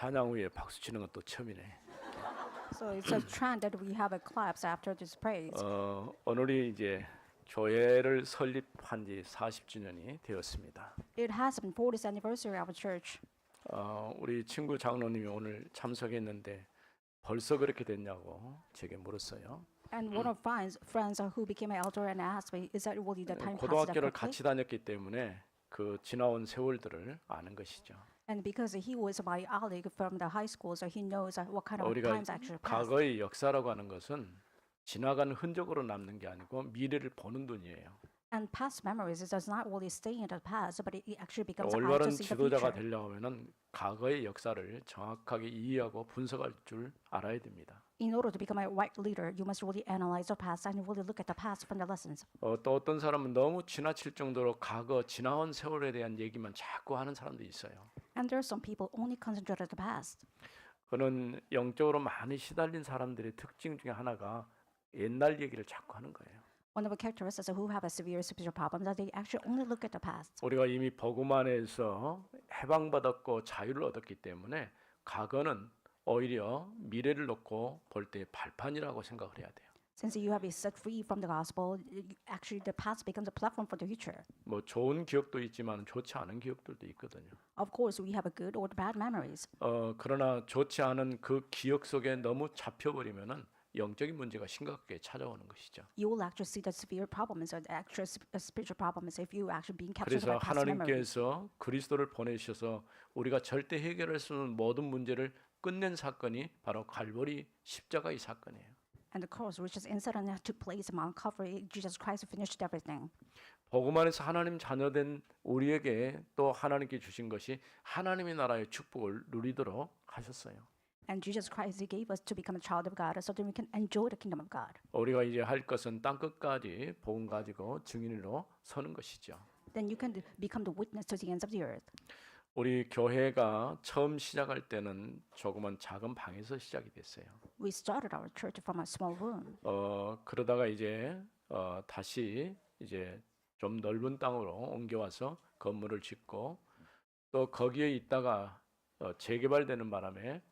찬양 후에 박수 치는 건 또 처음이네. So it's a trend that we have a claps after this praise. 오늘이 이제 교회를 설립한 지 40주년이 되었습니다. It has been 40th anniversary of our church. 우리 친구 장로님이 오늘 참석했는데 벌써 그렇게 됐냐고 제게 물었어요. And one of friends who became an elder and asked me, is that really the time passed that 고등학교를 quickly? 같이 다녔기 때문에 그 지나온 세월들을 아는 것이죠. And because he was my colleague from the high school, so he knows what kind of 우리가 times actually passed. 과거의 역사라고 하는 것은 지나간 흔적으로 남는 게 아니고 미래를 보는 눈이에요. And past memories, it does not really stay in the past, but it actually becomes eye 올바른 to see the 지도자가 future. 되려고 하면은 과거의 역사를 정확하게 이해하고 분석할 줄 알아야 됩니다. In order to become a right leader, you must really analyze the past and really look at the past from the lessons. 또 어떤 사람은 너무 지나칠 정도로 과거 지나온 세월에 대한 얘기만 자꾸 하는 사람도 있어요. And there are some people only concentrate on the past. 그는 영적으로 많이 시달린 사람들의 특징 중에 하나가 옛날 얘기를 자꾸 하는 거예요. One of the characteristics who have a severe spiritual problem that they actually only look at the past. 우리가 이미 복음 안에서 해방받았고 자유를 얻었기 때문에 과거는 오히려 미래를 놓고 볼 때 발판이라고 생각을 해야 돼요. Since you have been set free from the gospel, actually the past becomes a platform for the future. 뭐 좋은 기억도 있지만 좋지 않은 기억들도 있거든요. Of course, we have a good or bad memories. 그러나 좋지 않은 그 기억 속에 너무 잡혀버리면은 영적인 문제가 심각하게 찾아오는 것이죠. You will actually see the severe problems or the actual spiritual problems if you actually being captured 그래서 by past memories. 하나님께서 그리스도를 보내셔서 우리가 절대 해결할 수 없는 모든 문제를 끝낸 사건이 바로 갈보리 십자가의 사건이에요. And the cross, which is incident that took place in Mount Calvary, Jesus Christ finished everything. 복음 안에서 하나님 자녀된 우리에게 또 하나님께 주신 것이 하나님의 나라의 축복을 누리도록 하셨어요. And Jesus Christ, He gave us to become a child of God so that we can enjoy the kingdom of God. 우리가 이제 할 것은 땅 끝까지 복음 가지고 증인으로 서는 것이죠. Then you can become the witness to the ends of the earth. 우리 교회가 처음 시작할 때는 조그만 작은 방에서 시작이 됐어요. We started our church from a small room. 그러다가 이제 다시 이제 좀 넓은 땅으로 옮겨와서 건물을 짓고 또 거기에 있다가 재개발되는 바람에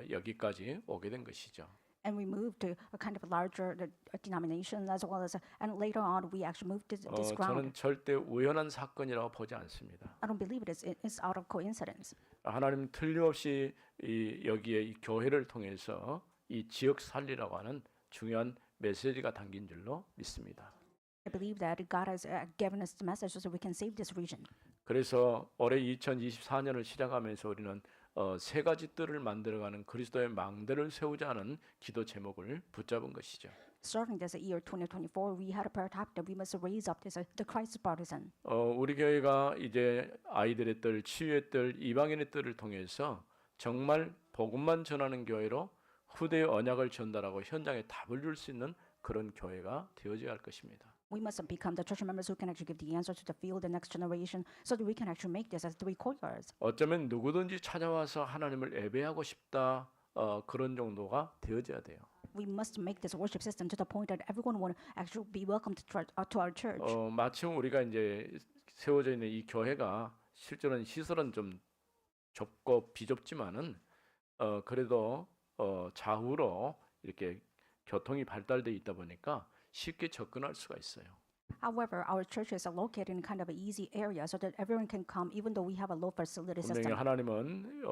여기까지 오게 된 것이죠. And we moved to a kind of larger denomination as well as, and later on we actually moved to this ground. 저는 절대 우연한 사건이라고 보지 않습니다. I don't believe it's out of coincidence. 하나님 틀림없이 여기에 이 교회를 통해서 이 지역 살리라고 하는 중요한 메시지가 담긴 줄로 믿습니다. I believe that God has given us the message so we can save this region. 그래서 올해 2024년을 시작하면서 우리는 세 가지 뜰을 만들어가는 그리스도의 망대를 세우자는 기도 제목을 붙잡은 것이죠. Starting this year 2024, we had a prayer topic that we must raise up the Christ partisan. 우리 교회가 이제 아이들의 뜰, 치유의 뜰, 이방인의 뜰을 통해서 정말 복음만 전하는 교회로 후대의 언약을 전달하고 현장에 답을 줄 수 있는 그런 교회가 되어져야 할 것입니다. We must become the church members who can actually give the answer to the field, the next generation, so that we can actually make this as 3 courtyards. 어쩌면 누구든지 찾아와서 하나님을 예배하고 싶다 그런 정도가 되어져야 돼요. We must make this worship system to the point that everyone will actually be welcomed to our church. 마침 우리가 이제 세워져 있는 이 교회가 실제로는 시설은 좀 좁고 비좁지만은 그래도 좌우로 이렇게 교통이 발달돼 있다 보니까 쉽게 접근할 수가 있어요. However, our church is located in kind of an easy area so that everyone can come even though we have a low facility 분명히 system. 하나님은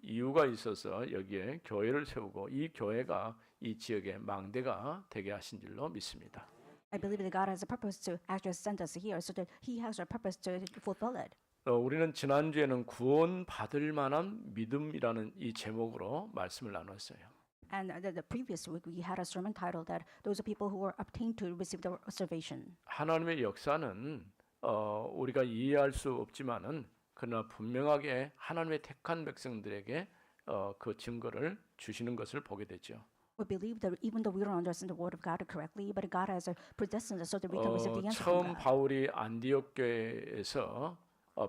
이유가 있어서 여기에 교회를 세우고 이 교회가 이 지역의 망대가 되게 하신 줄로 믿습니다. I believe that God has a purpose to actually send us here so that He has a purpose to fulfill it. 우리는 지난주에는 구원 받을 만한 믿음이라는 이 제목으로 말씀을 나눴어요. And the previous week we had a sermon titled that those are people who are obtained to receive the salvation. 하나님의 역사는 우리가 이해할 수 없지만은 그러나 분명하게 하나님의 택한 백성들에게 그 증거를 주시는 것을 보게 되죠. We believe that even though we don't understand the word of God correctly, but God has predestined us so that we can receive the answer from 처음 God. 바울이 안디옥 교회에서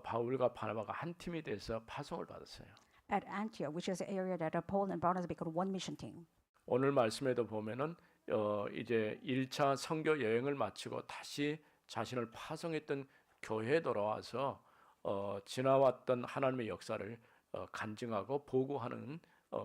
바울과 바나바가 한 팀이 돼서 파송을 받았어요. At Antioch, which is an area that Paul and Barnabas became one mission team. 오늘 말씀에도 보면은 이제 1차 선교 여행을 마치고 다시 자신을 파송했던 교회에 돌아와서 지나왔던 하나님의 역사를 간증하고 보고하는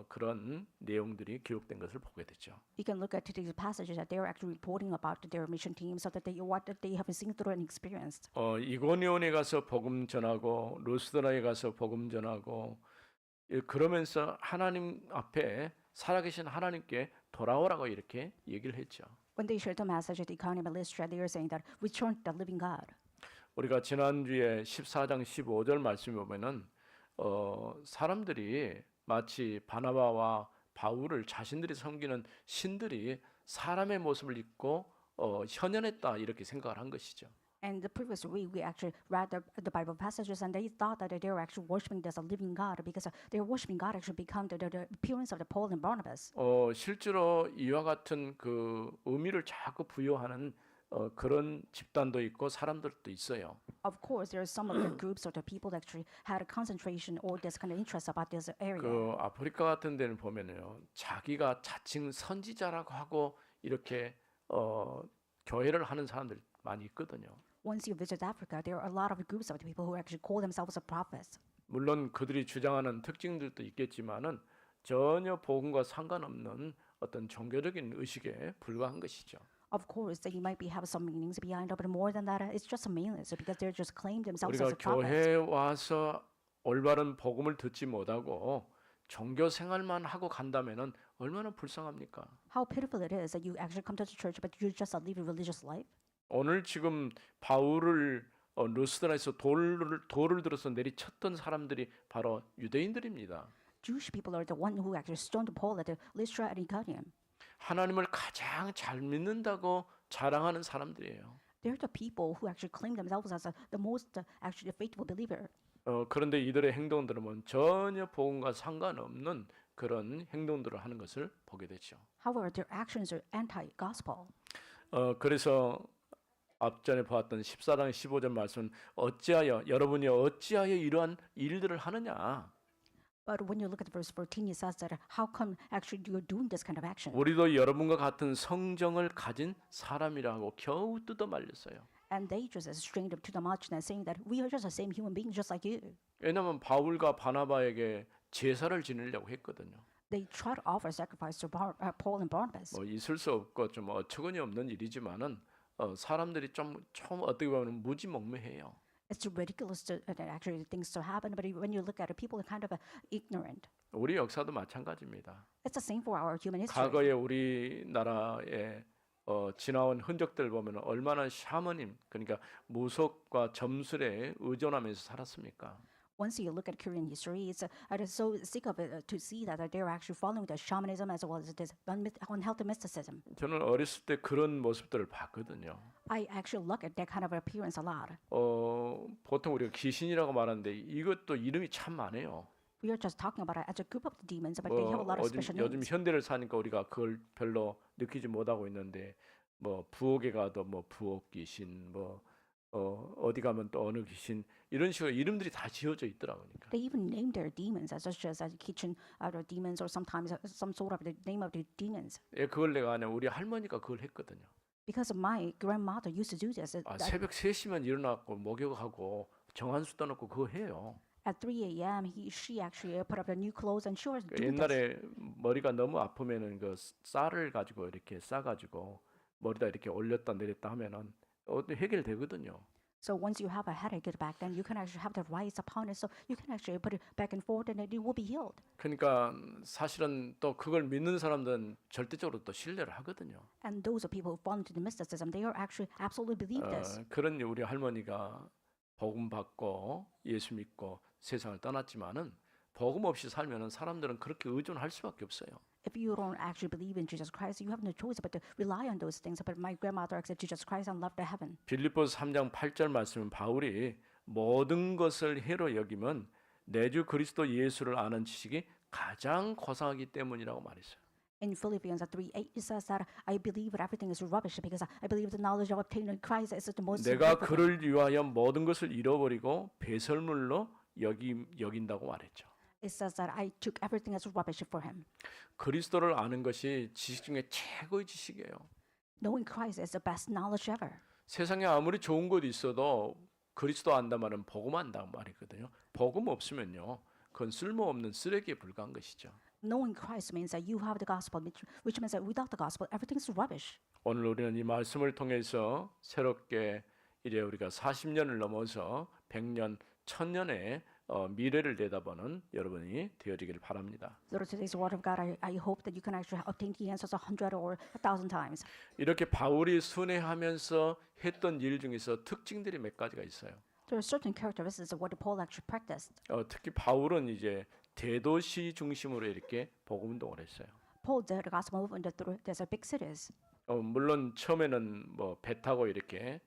그런 내용들이 기록된 것을 보게 되죠. You can look at today's passages that they are actually reporting about their mission teams, so that what that they have seen through and experienced. 이고니온에 가서 복음 전하고 루스드라에 가서 복음 전하고 그러면서 하나님 앞에 살아계신 하나님께 돌아오라고 이렇게 얘기를 했죠. When they shared the message at the economy of Lystra, they are saying that return to the living God. 우리가 지난주에 14장 15절 말씀 보면은 사람들이 마치 바나바와 바울을 자신들이 섬기는 신들이 사람의 모습을 입고 현현했다 이렇게 생각을 한 것이죠. And the previous week, we actually read the Bible passages, and they thought that they were actually worshiping as a living God, because their worshiping God actually become the appearance of the Paul and Barnabas. 실제로 이와 같은 그 의미를 자꾸 부여하는 그런 집단도 있고 사람들도 있어요. Of course, there are some of the groups or the people that actually had a concentration or this kind of interest about this area. 그 아프리카 같은 데는 보면요, 자기가 자칭 선지자라고 하고 이렇게 교회를 하는 사람들 많이 있거든요. Once you visit Africa, there are a lot of groups of the people who actually call themselves a prophets. 물론 그들이 주장하는 특징들도 있겠지만은 전혀 복음과 상관없는 어떤 종교적인 의식에 불과한 것이죠. Of course, they might have some meanings behind it, but more than that, it's just a meaningless because they're just claim themselves as 우리가 a prophet. 교회에 와서 올바른 복음을 듣지 못하고 종교 생활만 하고 간다면은 얼마나 불쌍합니까? How pitiful it is that you actually come to the church, but you just live a religious life. 오늘 지금 바울을 루스드라에서 돌을 들어서 내리쳤던 사람들이 바로 유대인들입니다. Jewish people are the one who actually stoned Paul at the Lystra and Iconium. 하나님을 가장 잘 믿는다고 자랑하는 사람들이에요. They're the people who actually claim themselves as the most actually faithful believer. 그런데 이들의 행동들은 전혀 복음과 상관없는 그런 행동들을 하는 것을 보게 되죠. However, their actions are anti-gospel. 그래서 앞전에 보았던 14장 15절 말씀 여러분이 어찌하여 이러한 일들을 하느냐? But when you look at verse 14, it says that how come actually you're doing this kind of action? 우리도 여러분과 같은 성정을 가진 사람이라고 겨우 뜯어 말렸어요. And they just strained up to the much and saying that we are just the same human beings just like you. 왜냐하면 바울과 바나바에게 제사를 지내려고 했거든요. They try to offer sacrifice to Paul and Barnabas. 뭐 있을 수 없고 좀 어처구니 없는 일이지만은 사람들이 좀 어떻게 보면 무지몽매해요. It's ridiculous to actually things to happen, but when you look at it, people are kind of ignorant. 우리 역사도 마찬가지입니다. It's the same for our human history. 과거에 우리나라에 지나온 흔적들 보면 얼마나 샤머님 그러니까 무속과 점술에 의존하면서 살았습니까? Once you look at Korean history, it's so sick of it to see that they're actually following the shamanism as well as this unhealthy mysticism. 저는 어렸을 때 그런 모습들을 봤거든요. I actually look at that kind of appearance a lot. 보통 우리가 귀신이라고 말하는데 이것도 이름이 참 많아요. We are just talking about it as a group of demons, but they have a lot of special 요즘 names. 현대를 사니까 우리가 그걸 별로 느끼지 못하고 있는데 뭐 부엌에 가도 뭐 부엌 귀신 뭐 어디 가면 또 어느 귀신 이런 식으로 이름들이 다 지어져 있더라고요. 그러니까. They even name their demons as such as kitchen demons or sometimes some sort of the name of the demons. 예, 그걸 내가 아냐 우리 할머니가 그걸 했거든요. Because my grandmother used to do this. 새벽 3시면 일어나고 목욕하고 정한수 떠놓고 그거 해요. At 3 a.m., she actually put up the new clothes and she was doing this. 옛날에 머리가 너무 아프면은 그 쌀을 가지고 이렇게 싸가지고 머리다 이렇게 올렸다 내렸다 하면은 해결되거든요. So once you have a headache back then, you can actually have the rice upon it, so you can actually put it back and forth and it will be healed. 그러니까 사실은 또 그걸 믿는 사람들은 절대적으로 또 신뢰를 하거든요. And those are people who fall into the mysticism. They are actually absolutely believe this. 그런 우리 할머니가 복음 받고 예수 믿고 세상을 떠났지만은 복음 없이 살면은 사람들은 그렇게 의존할 수밖에 없어요. If you don't actually believe in Jesus Christ, you have no choice but to rely on those things. But my grandmother accepted Jesus Christ and left the heaven. 빌립보서 3장 8절 말씀은 바울이 모든 것을 해로 여기면 내 주 그리스도 예수를 아는 지식이 가장 고상하기 때문이라고 말했어요. In Philippians 3:8, it says that I believe that everything is rubbish because I believe the knowledge of obtaining in Christ is the most 내가 important. 그를 위하여 모든 것을 잃어버리고 배설물로 여긴다고 말했죠. It says that I took everything as rubbish for him. 그리스도를 아는 것이 지식 중에 최고의 지식이에요. Knowing Christ is the best knowledge ever. 세상에 아무리 좋은 것이 있어도 그리스도 안다 말은 복음 안다 말이거든요. 복음 없으면요. 그건 쓸모없는 쓰레기에 불과한 것이죠. Knowing Christ means that you have the gospel, which means that without the gospel, everything's rubbish. 오늘 우리는 이 말씀을 통해서 새롭게 이제 우리가 40년을 넘어서 100년, 1000년의 미래를 내다보는 여러분이 되어지기를 바랍니다. Through today's word of God, I hope that you can actually obtain the answers 100 or 1,000 times. 이렇게 바울이 순회하면서 했던 일 중에서 특징들이 몇 가지가 있어요. There are certain characteristics of what Paul actually practiced. 특히 바울은 이제 대도시 중심으로 이렇게 복음 운동을 했어요. Paul did the gospel movement through these big cities. 물론 처음에는 뭐 배 타고 이렇게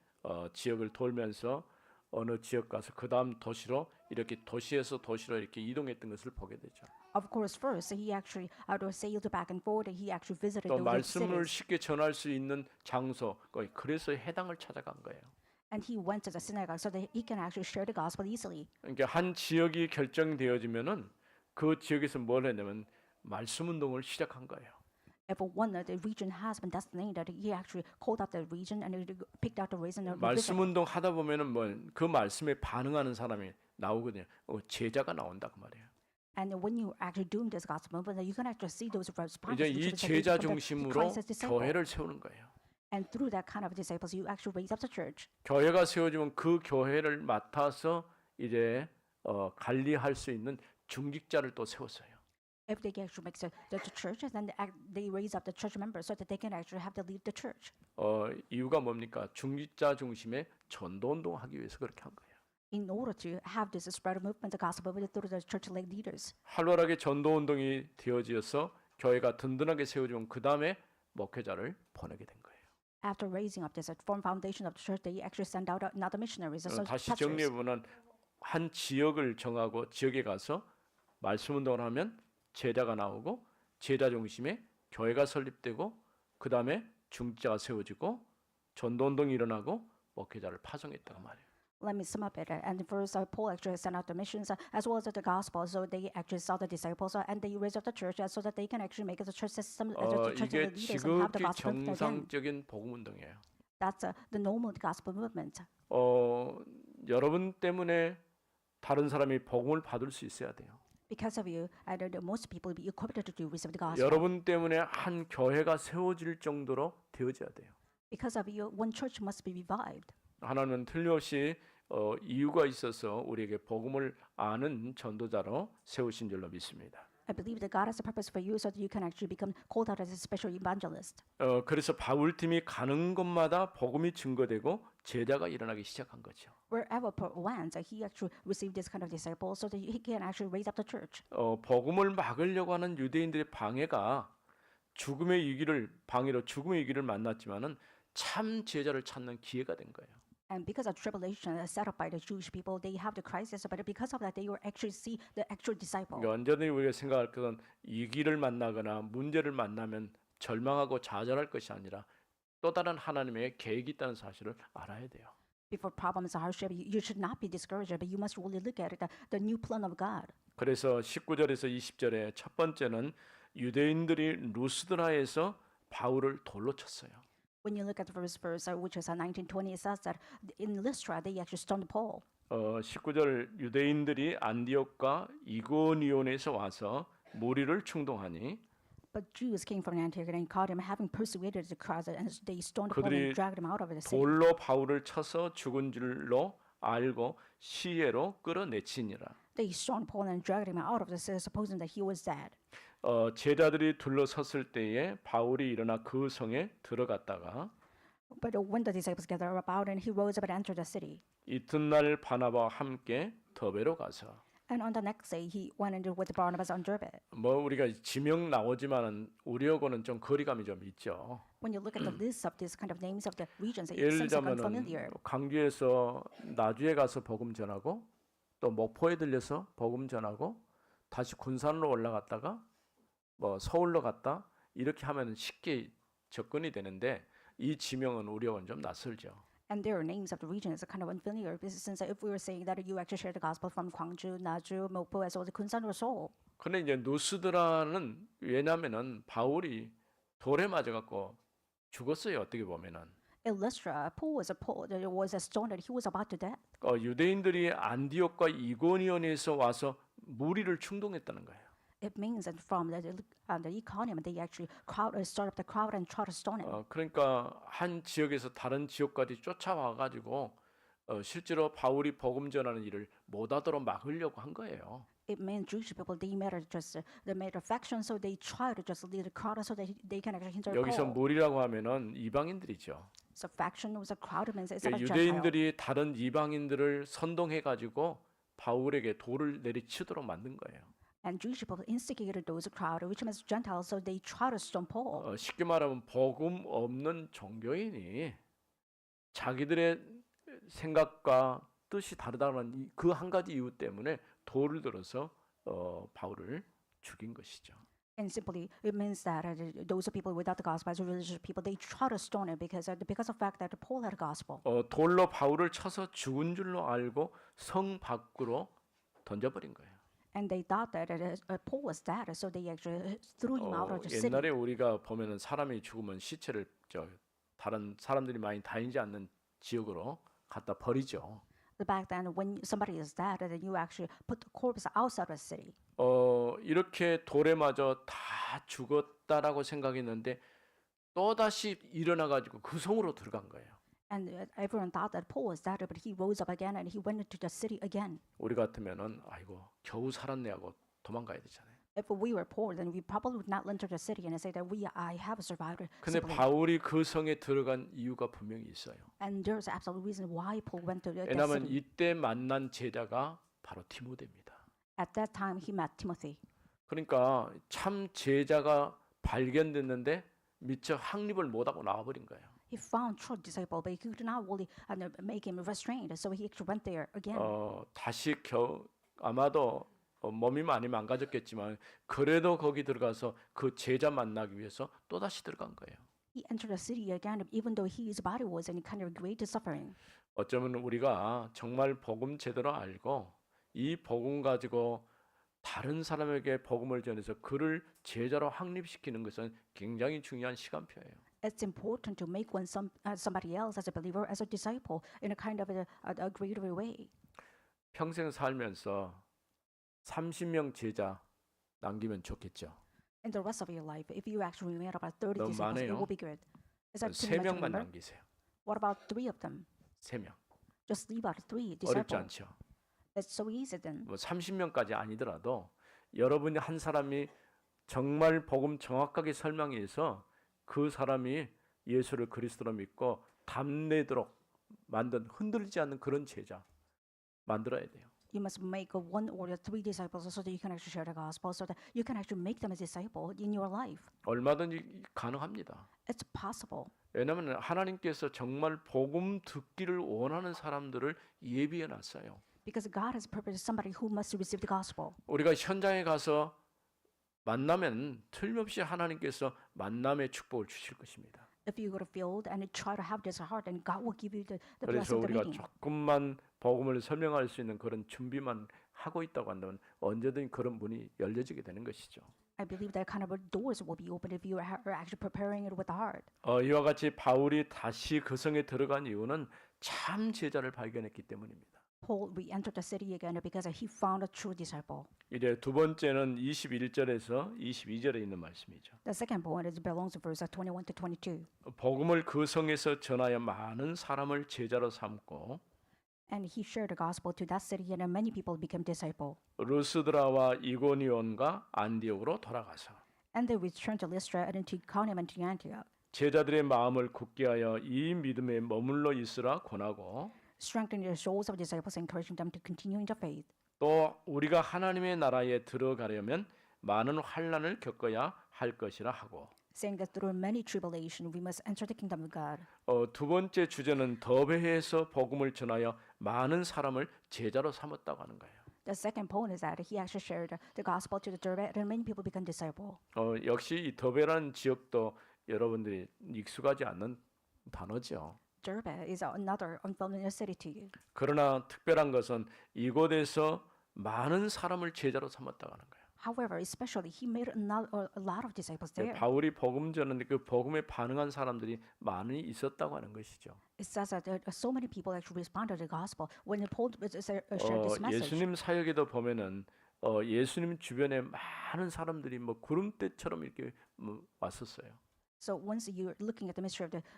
지역을 돌면서 어느 지역 가서 그 다음 도시로 이렇게 도시에서 도시로 이렇게 이동했던 것을 보게 되죠. Of course, first he actually sailed back and forth. He actually visited 또 the big 말씀을 cities, 쉽게 전할 수 있는 장소, 그래서 해당을 찾아간 거예요. and he went to the synagogue so that he can actually share the gospel easily. 그러니까 한 지역이 결정되어지면은 그 지역에서 뭘 했냐면 말씀 운동을 시작한 거예요. If the region has been designated, he actually called out the region and he picked out the reason. 말씀 운동 하다 보면은 뭐 그 말씀에 반응하는 사람이 나오거든요. 제자가 나온다 그 말이에요. And when you actually doing this gospel movement, you can actually see those responses. 이제 이 which is 제자 the 중심으로 Christ's disciple. 교회를 세우는 거예요. And through that kind of disciples, you actually raise up the church. 교회가 세워지면 그 교회를 맡아서 이제 관리할 수 있는 중직자를 또 세웠어요. If they actually make the church, then they raise up the church members so that they can actually have to lead the church. 이유가 뭡니까? 중직자 중심의 전도 운동하기 위해서 그렇게 한 거예요. In order to have this spread movement, the gospel movement through the church-led leaders. 활발하게 전도 운동이 되어지어서 교회가 든든하게 세워지면 그 다음에 목회자를 보내게 된 거예요. After raising up this firm foundation of the church, they actually send out another missionaries. 다시 정리해 보면 한 지역을 정하고 지역에 가서 말씀 운동을 하면 제자가 나오고 제자 중심에 교회가 설립되고 그 다음에 중직자가 세워지고 전도 운동이 일어나고 목회자를 파송했다고 말이에요. Let me sum up it. And first, Paul actually sent out the missions as well as the gospel, so they actually saw the disciples and they raised up the church so that they can actually make the church system, the church 이게 leaders and have the 지극히 gospel again. 정상적인 복음 운동이에요. That's the normal gospel movement. 여러분 때문에 다른 사람이 복음을 받을 수 있어야 돼요. Because of you, most people will be equipped to receive the gospel. 여러분 때문에 한 교회가 세워질 정도로 되어져야 돼요. Because of you, one church must be revived. 하나님은 틀림없이 이유가 있어서 우리에게 복음을 아는 전도자로 세우신 줄로 믿습니다. I believe that God has a purpose for you so that you can actually become called out as a special evangelist. 그래서 바울팀이 가는 곳마다 복음이 증거되고 제자가 일어나기 시작한 거죠. Wherever Paul went, he actually received this kind of disciples so that he can actually raise up the church. 복음을 막으려고 하는 유대인들의 방해가 방해로 죽음의 위기를 만났지만은 참 제자를 찾는 기회가 된 거예요. And because of tribulation set up by the Jewish people, they have the crisis. But because of that, they will actually see the actual disciple. 그러니까 언제든지 우리가 생각할 것은 위기를 만나거나 문제를 만나면 절망하고 좌절할 것이 아니라 또 다른 하나님의 계획이 있다는 사실을 알아야 돼요. Before problems and hardship, you should not be discouraged, but you must really look at it, the new plan of God. 그래서 19절에서 20절에 첫 번째는 유대인들이 루스드라에서 바울을 돌로 쳤어요. When you look at the first verse, which is 19:20, it says that in Lystra they actually stoned Paul. 19절 유대인들이 안디옥과 이고니온에서 와서 무리를 충동하니 But Jews came from Antioch and caught him, having persuaded the crowd, and they stoned Paul 그들이 and dragged him out of the city. 돌로 바울을 쳐서 죽은 줄로 알고 시해로 끌어내치니라. They stoned Paul and dragged him out of the city, supposing that he was dead. 제자들이 둘러섰을 때에 바울이 일어나 그 성에 들어갔다가 But when the disciples gathered about, and he rose up and entered the city. 이튿날 바나바와 함께 더베로 가서 And on the next day, he went in with Barnabas on Derbe. 뭐 우리가 지명 나오지만은 우리하고는 좀 거리감이 좀 있죠. When you look at the list of these kind of names of the regions, it 예를 seems 들자면은 unfamiliar. 강주에서 나주에 가서 복음 전하고 또 목포에 들려서 복음 전하고 다시 군산으로 올라갔다가 뭐 서울로 갔다 이렇게 하면 쉽게 접근이 되는데 이 지명은 우리하고는 좀 낯설죠. And there are names of the regions that are kind of unfamiliar. Since if we were saying that you actually share the gospel from Gwangju, Naju, Mokpo, as well as Kunsan or Seoul. 근데 이제 누스드라는 왜냐면은 바울이 돌에 맞아갖고 죽었어요. 어떻게 보면은. In Lystra, Paul was stoned and he was about to die. 유대인들이 안디옥과 이고니온에서 와서 무리를 충동했다는 거예요. It means that from the economy, they actually stir up the crowd and try to stone him. 그러니까 한 지역에서 다른 지역까지 쫓아와 가지고 실제로 바울이 복음 전하는 일을 못하도록 막으려고 한 거예요. It means Jewish people they made a faction, so they try to just lead the crowd so that they can actually hinder 여기서 Paul. 무리라고 하면은 이방인들이죠. So faction was a crowd means it's 그러니까 about Gentile. 유대인들이 다른 이방인들을 선동해 가지고 바울에게 돌을 내리치도록 만든 거예요. And Jewish people instigated those crowd, which means Gentiles, so they try to stone Paul. 쉽게 말하면 복음 없는 종교인이 자기들의 생각과 뜻이 다르다는 그 한 가지 이유 때문에 돌을 들어서 바울을 죽인 것이죠. And simply, it means that those people without the gospel, as religious people, they try to stone him because of the fact that Paul had a gospel. 돌로 바울을 쳐서 죽은 줄로 알고 성 밖으로 던져버린 거예요. And they thought that Paul was dead, so they actually threw him out of the city. 옛날에 우리가 보면은 사람이 죽으면 시체를 다른 사람들이 많이 다니지 않는 지역으로 갖다 버리죠. Back then, when somebody is dead, then you actually put the corpse outside the city. 이렇게 돌에 맞아 다 죽었다라고 생각했는데 또 다시 일어나 가지고 그 성으로 들어간 거예요. And everyone thought that Paul was dead, but he rose up again and he went into the city again. 우리 같으면은 아이고 겨우 살았네 하고 도망가야 되잖아요. If we were Paul, then we probably would not enter the city and say that I have survived. 근데 simply. 바울이 그 성에 들어간 이유가 분명히 있어요. And there's absolute reason why Paul went to that 왜냐하면 city. 이때 만난 제자가 바로 디모데입니다. At that time, he met Timothy. 그러니까 참 제자가 발견됐는데 미처 확립을 못하고 나와버린 거예요. He found true disciple, but he could not really make him restrained. So he actually went there again. 다시 아마도 몸이 많이 망가졌겠지만 그래도 거기 들어가서 그 제자 만나기 위해서 또 다시 들어간 거예요. He entered the city again, even though his body was in kind of great suffering. 어쩌면 우리가 정말 복음 제대로 알고 이 복음 가지고 다른 사람에게 복음을 전해서 그를 제자로 확립시키는 것은 굉장히 중요한 시간표예요. It's important to make somebody else as a believer, as a disciple, in a kind of a greater way. 평생 살면서 30명 제자 남기면 좋겠죠. In the rest of your life, if you actually made about 30 너무 disciples, it 많아요. will be good. Is that too much to 3명만 remember? 남기세요. What about 3 of them? 3명. Just leave out 3 어렵지 disciples. 않죠. It's so easy then. 30명까지 아니더라도 여러분이 한 사람이 정말 복음 정확하게 설명해서 그 사람이 예수를 그리스도로 믿고 담내도록 만든 흔들리지 않는 그런 제자 만들어야 돼요. You must make 1 or 3 disciples so that you can actually share the gospel, so that you can actually make them a disciple in your life. 얼마든지 가능합니다. It's possible. 왜냐하면 하나님께서 정말 복음 듣기를 원하는 사람들을 예비해 놨어요. Because God has prepared somebody who must receive the gospel. 우리가 현장에 가서 만나면 틀림없이 하나님께서 만남의 축복을 주실 것입니다. If you go to field and try to have this heart, then God will give you the 그래서 blessing of the 우리가 meeting. 조금만 복음을 설명할 수 있는 그런 준비만 하고 있다고 한다면 언제든 그런 문이 열려지게 되는 것이죠. I believe that kind of doors will be open if you are actually preparing it with the heart. 이와 같이 바울이 다시 그 성에 들어간 이유는 참 제자를 발견했기 때문입니다. Paul re-entered the city again because he found a true disciple. 이제 두 번째는 21절에서 22절에 있는 말씀이죠. The second point belongs to verse 21 to 22. 복음을 그 성에서 전하여 많은 사람을 제자로 삼고 And he shared the gospel to that city, and many people became disciple. 루스드라와 이고니온과 안디옥으로 돌아가서 And they returned to Lystra and to Iconium and to Antioch, 제자들의 마음을 굳게 하여 이 믿음에 머물러 있으라 권하고 strengthening the souls of disciples, encouraging them to continue in the faith. 또 우리가 하나님의 나라에 들어가려면 많은 환난을 겪어야 할 것이라 하고 Saying that through many tribulation we must enter the kingdom of God. 두 번째 주제는 더베에서 복음을 전하여 많은 사람을 제자로 삼았다고 하는 거예요. The second point is that he actually shared the gospel to the Derbe, and many people become disciple. 역시 이 더베라는 지역도 여러분들이 익숙하지 않는 단어죠. Derbe is another unfamiliar city to you. 그러나 특별한 것은 이곳에서 많은 사람을 제자로 삼았다고 하는 거예요. However, especially he made a lot of disciples there. 바울이 복음 전하는데 그 복음에 반응한 사람들이 많이 있었다고 하는 것이죠. It says that so many people actually responded to the gospel when Paul shared this message. 예수님 사역에도 보면은 예수님 주변에 많은 사람들이 뭐 구름대처럼 이렇게 왔었어요. So once you're looking at the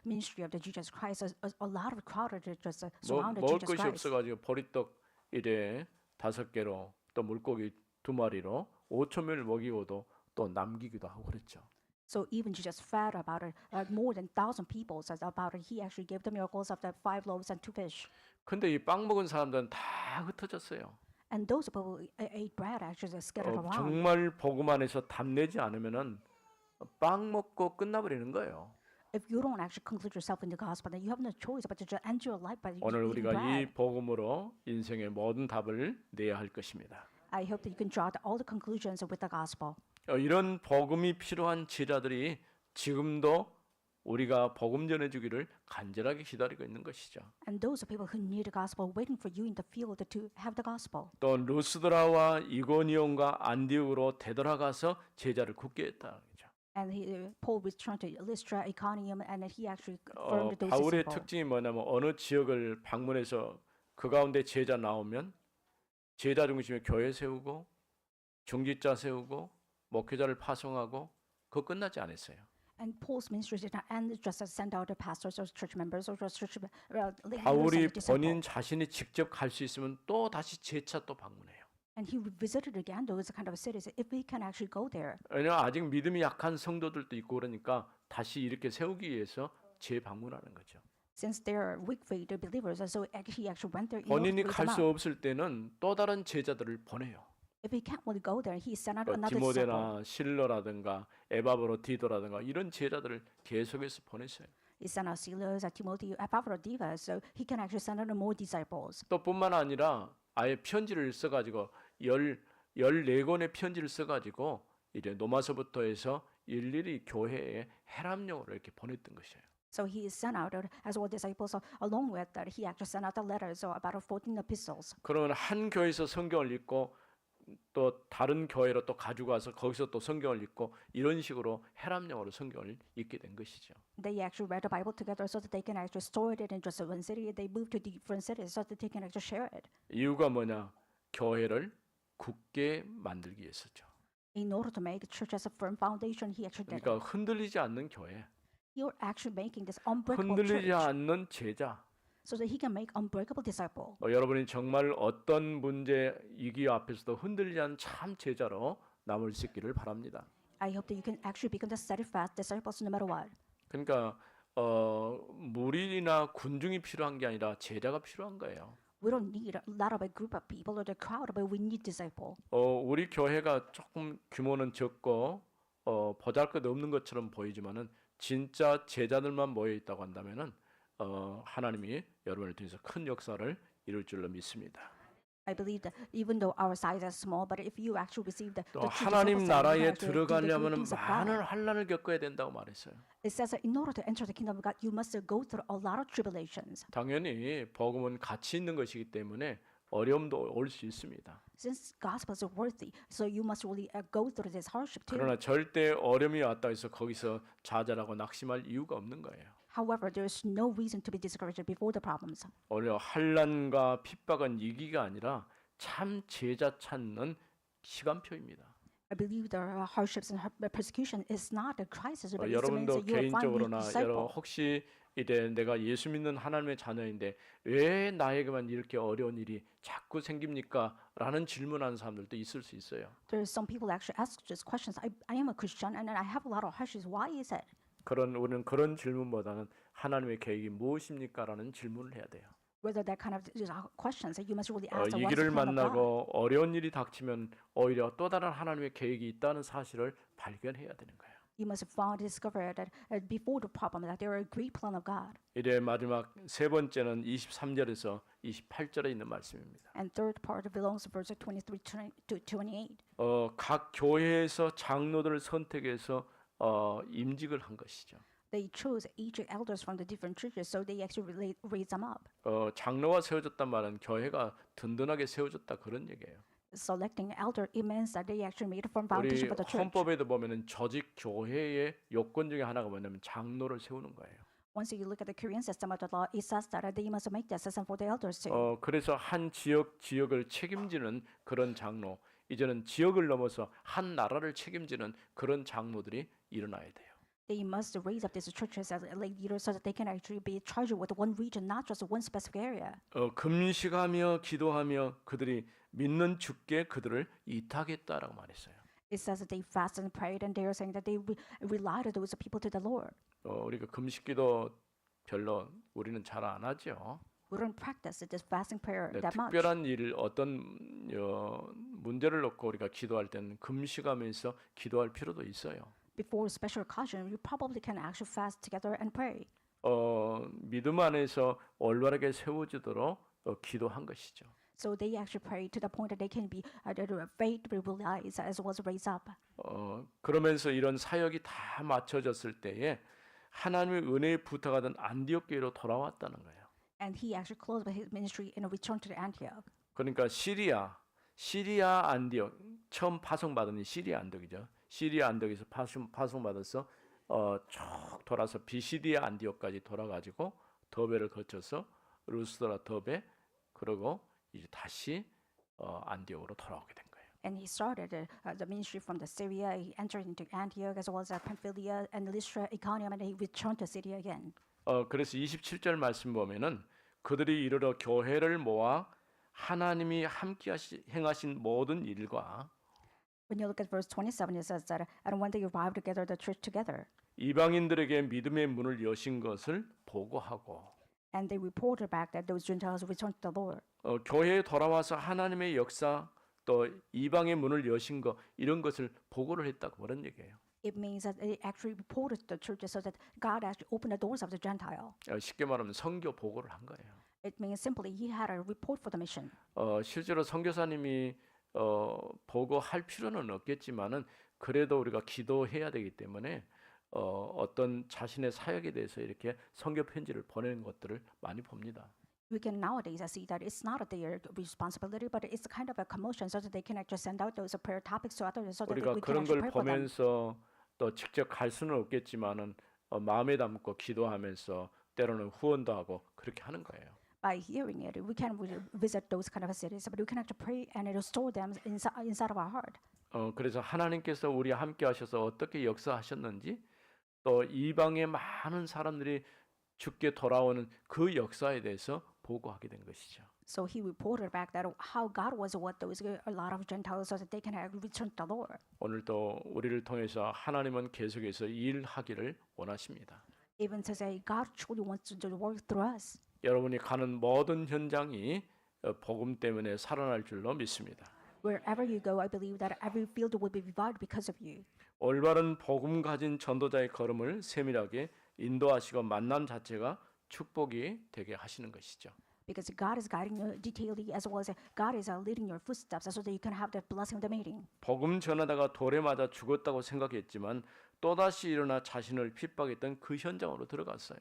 ministry of the Jesus Christ, a lot of crowd are just 뭐 surrounded 먹을 Jesus 것이 Christ. 없어가지고 보리떡 이래 5개로 또 물고기 2마리로 5천 명을 먹이고도 또 남기기도 하고 그랬죠. So even Jesus fed about more than 1,000 people. So about it, he actually gave the miracles of the 5 loaves and 2 fish. 근데 이 빵 먹은 사람들은 다 흩어졌어요. And those people who ate bread actually scattered around. 정말 복음 안에서 답내지 않으면은 빵 먹고 끝나버리는 거예요. If you don't actually conclude yourself in the gospel, then you have no choice but to just end your life by 오늘 eating 우리가 이 bread. 복음으로 인생의 모든 답을 내야 할 것입니다. I hope that you can draw all the conclusions with the gospel. 이런 복음이 필요한 제자들이 지금도 우리가 복음 전해주기를 간절하게 기다리고 있는 것이죠. And those are people who need the gospel, waiting for you in the field to have the gospel. 또 루스드라와 이고니온과 안디옥으로 되돌아가서 제자를 굳게 했다. And Paul returned to Lystra, Iconium, and then he actually confirmed those 바울의 disciples. 특징이 뭐냐면 어느 지역을 방문해서 그 가운데 제자 나오면 제자 중심의 교회 세우고 중직자 세우고 목회자를 파송하고 그거 끝나지 않았어요. And Paul's ministry did not end just to send out the pastors or church members or just church leaders 바울이 and the disciples. 본인 자신이 직접 갈 수 있으면 또 다시 재차 또 방문해요. And he visited again those kind of cities if he can actually go there. 왜냐하면 아직 믿음이 약한 성도들도 있고 그러니까 다시 이렇게 세우기 위해서 재방문하는 거죠. Since they are weak faith believers, and so he actually went there in order 본인이 to 갈 raise them 수 up. 없을 때는 또 다른 제자들을 보내요. If he can't really go there, he sent out another disciple. 디모데나 실로라든가 에바브로 디도라든가 이런 제자들을 계속해서 보냈어요. He sent out Silas, Timothy, Epaphroditus, so he can actually send out more disciples. 또 뿐만 아니라 아예 편지를 써가지고 14권의 편지를 써가지고 이제 노마서부터 해서 일일이 교회에 해람용으로 이렇게 보냈던 것이에요. So he sent out as well disciples along with that. He actually sent out the letters, so about 14 epistles. 그러면 한 교회에서 성경을 읽고 또 다른 교회로 또 가지고 와서 거기서 또 성경을 읽고 이런 식으로 해람용으로 성경을 읽게 된 것이죠. They actually read the Bible together so that they can actually store it in just one city. They moved to different cities so that they can actually share it. 이유가 뭐냐? 교회를 굳게 만들기 위해서죠. In order to make the church as a firm foundation, he actually did 그러니까 it. 흔들리지 않는 교회, You're actually making this unbreakable 흔들리지 church 않는 제자. so that he can make unbreakable disciple. 여러분이 정말 어떤 문제 위기 앞에서도 흔들리지 않는 참 제자로 남을 수 있기를 바랍니다. I hope that you can actually become the steadfast disciples no matter what. 그러니까 무리나 군중이 필요한 게 아니라 제자가 필요한 거예요. We don't need a lot of a group of people or the crowd, but we need disciple. 우리 교회가 조금 규모는 적고 보잘것없는 것처럼 보이지만은 진짜 제자들만 모여 있다고 한다면은 하나님이 여러분을 통해서 큰 역사를 이룰 줄로 믿습니다. I believe that even though our size is small, but if you actually receive the 또 true 하나님 disciples, then you can 나라에 actually do the great 들어가려면은 things of 많은 God. 환난을 겪어야 된다고 말했어요. It says that in order to enter the kingdom of God, you must go through a lot of tribulations. 당연히 복음은 가치 있는 것이기 때문에 어려움도 올 수 있습니다. Since gospels are worthy, so you must really go through this hardship too. 그러나 절대 어려움이 왔다 해서 거기서 좌절하고 낙심할 이유가 없는 거예요. However, there is no reason to be discouraged before the problems. 오히려 환난과 핍박은 이기가 아니라 참 제자 찾는 시간표입니다. I believe the hardships and persecution is not a crisis, but it means 여러분도 that you will find new 개인적으로나 disciple. 혹시 이제 내가 예수 믿는 하나님의 자녀인데 왜 나에게만 이렇게 어려운 일이 자꾸 생깁니까? 라는 질문하는 사람들도 있을 수 있어요. There are some people actually ask just questions. I am a Christian and I have a lot of hardships. Why is it? 우리는 그런 질문보다는 하나님의 계획이 무엇입니까? 라는 질문을 해야 돼요. Whether that kind of questions that you must really ask. 이 What's the 길을 plan of God? 만나고 어려운 일이 닥치면 오히려 또 다른 하나님의 계획이 있다는 사실을 발견해야 되는 거예요. You must find discover that before the problem that there are a great plan of God. 이제 마지막 세 번째는 23절에서 28절에 있는 말씀입니다. And third part belongs to verse 23 to 28. 각 교회에서 장로들을 선택해서 임직을 한 것이죠. They chose each elders from the different churches, so they actually raised them up. 장로가 세워졌단 말은 교회가 든든하게 세워졌다 그런 얘기예요. Selecting elder, it means that they actually made a firm 우리 foundation for the church. 헌법에도 보면은 조직 교회의 요건 중에 하나가 뭐냐면 장로를 세우는 거예요. Once you look at the Korean system of the law, it says that they must make the system for the elders too. 그래서 한 지역을 책임지는 그런 장로. 이제는 지역을 넘어서 한 나라를 책임지는 그런 장로들이 일어나야 돼요. They must raise up these churches as like leaders so that they can actually be charged with one region, not just one specific area. 금식하며 기도하며 그들이 믿는 주께 그들을 이탁했다라고 말했어요. It says that they fasted and prayed, and they are saying that they relied on those people to the Lord. 우리가 금식기도 별로 우리는 잘 안 하죠. We don't practice this fasting prayer 네, that much. 특별한 일 어떤 문제를 놓고 우리가 기도할 때는 금식하면서 기도할 필요도 있어요. Before special occasion, you probably can actually fast together and pray. 믿음 안에서 올바르게 세워지도록 기도한 것이죠. So they actually pray to the point that they can be faith realized as well as raised up. 그러면서 이런 사역이 다 맞춰졌을 때에 하나님의 은혜에 부탁하던 안디옥 교회로 돌아왔다는 거예요. And he actually closed his ministry and returned to the Antioch. 그러니까 시리아 안디옥 처음 파송받은 시리아 안디옥이죠. 시리아 안디옥에서 파송받아서 쭉 돌아서 비시디아 안디옥까지 돌아가지고 더베를 거쳐서 루스드라 더베 그리고 이제 다시 안디옥으로 돌아오게 된 거예요. And he started the ministry from the Syria. He entered into Antioch as well as Pamphylia and Lystra, Iconium, and he returned to Syria again. 그래서 27절 말씀 보면은 그들이 이르러 교회를 모아 하나님이 함께 행하신 모든 일과 When you look at verse 27, it says that, and when they arrived together, the church together, 이방인들에게 믿음의 문을 여신 것을 보고하고 and they reported back that those Gentiles returned to the Lord. 교회에 돌아와서 하나님의 역사 또 이방의 문을 여신 것 이런 것을 보고를 했다고 그런 얘기예요. It means that they actually reported to the churches so that God actually opened the doors of the Gentile. 쉽게 말하면 선교 보고를 한 거예요. It means simply he had a report for the mission. 실제로 선교사님이 보고할 필요는 없겠지만은 그래도 우리가 기도해야 되기 때문에 어떤 자신의 사역에 대해서 이렇게 선교 편지를 보내는 것들을 많이 봅니다. We can nowadays see that it's not their responsibility, but it's kind of a commotion so that they can actually send out those prayer topics to others so that 우리가 we can 그런 actually 걸 pray for them. 보면서 또 직접 갈 수는 없겠지만은 마음에 담고 기도하면서 때로는 후원도 하고 그렇게 하는 거예요. By hearing it, we can visit those kind of cities, but we can actually pray and restore them inside of our heart. 그래서 하나님께서 우리와 함께 하셔서 어떻게 역사하셨는지 또 이방의 많은 사람들이 주께 돌아오는 그 역사에 대해서 보고하게 된 것이죠. So he reported back that how God was with those a lot of Gentiles so that they can return to the Lord. 오늘도 우리를 통해서 하나님은 계속해서 일하기를 원하십니다. Even today, God truly wants to work through us. 여러분이 가는 모든 현장이 복음 때문에 살아날 줄로 믿습니다. Wherever you go, I believe that every field will be revived because of you. 올바른 복음 가진 전도자의 걸음을 세밀하게 인도하시고 만남 자체가 축복이 되게 하시는 것이죠. Because God is guiding you detailedly as well as God is leading your footsteps so that you can have the blessing of the meeting. 복음 전하다가 돌에 맞아 죽었다고 생각했지만 또다시 일어나 자신을 핍박했던 그 현장으로 들어갔어요.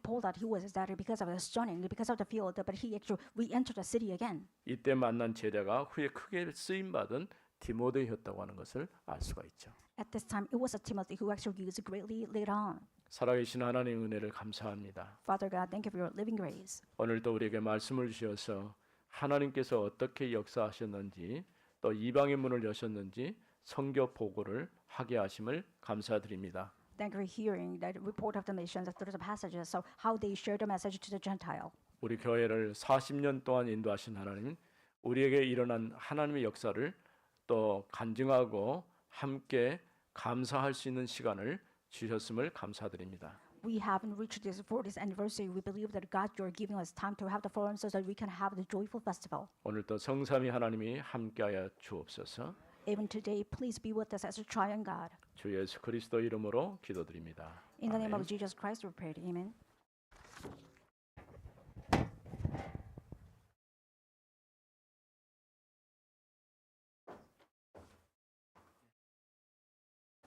Paul thought he was dead because of the stoning, because of the field, but he actually re-entered the city again. 이때 만난 제자가 후에 크게 쓰임 받은 디모데였다고 하는 것을 알 수가 있죠. At this time, it was Timothy who actually used greatly later on. 살아계신 하나님의 은혜를 감사합니다. Father God, thank you for your living grace. 오늘도 우리에게 말씀을 주셔서 하나님께서 어떻게 역사하셨는지 또 이방의 문을 여셨는지 선교 보고를 하게 하심을 감사드립니다. Thank you for hearing that report of the missions through the passages, so how they shared the message to the Gentile. 우리 교회를 40년 동안 인도하신 하나님, 우리에게 일어난 하나님의 역사를 또 간증하고 함께 감사할 수 있는 시간을 주셨음을 감사드립니다. We haven't reached this 40th anniversary. We believe that God, you are giving us time to have the forum so that we can have the joyful festival. 오늘도 성삼위 하나님이 함께하여 주옵소서. Even today, please be with us as a triune God. 주 예수 그리스도 이름으로 기도드립니다. In the name 아멘. of Jesus Christ, we pray. Amen.